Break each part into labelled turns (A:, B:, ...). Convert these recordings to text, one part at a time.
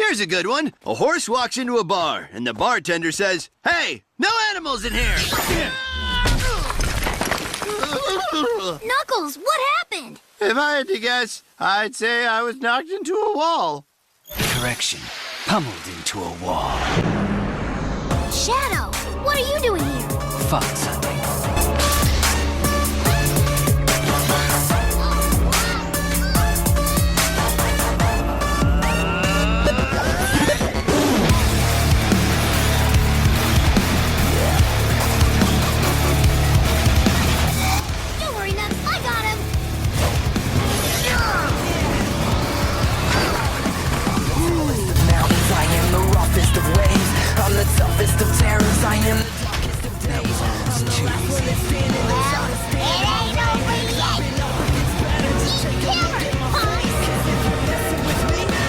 A: Here's a good one. A horse walks into a bar, and the bartender says, "Hey, no animals in here!"
B: Knuckles, what happened?
A: If I had to guess, I'd say I was knocked into a wall.
C: Correction. Pummeled into a wall.
B: Shadow, what are you doing here?
C: Fox hunting.
B: Don't worry, Knuckles, I got him.
D: Mountains, I am the roughest of waves. I'm the toughest of terrors. I am the darkest of days.
B: Well, it ain't over yet. Killer,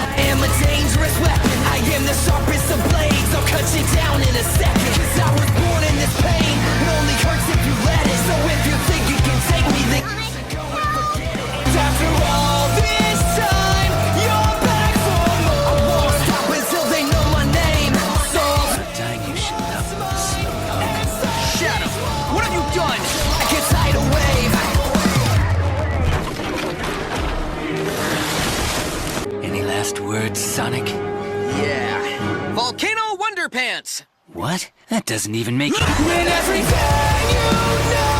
D: I am a dangerous weapon. I am the sharpest of blades. I'll cut you down in a second. 'Cause I was born in this pain. It only hurts if you let it. So if you think you can take me, then after all this time, you're back for more. I won't stop until they know my name. So
C: Dying, you should know.
A: Shadow, what have you done?
D: I can tidal wave.
C: Any last words, Sonic?
A: Yeah. Volcano Wonder Pants!
C: What? That doesn't even make...
D: When everything you know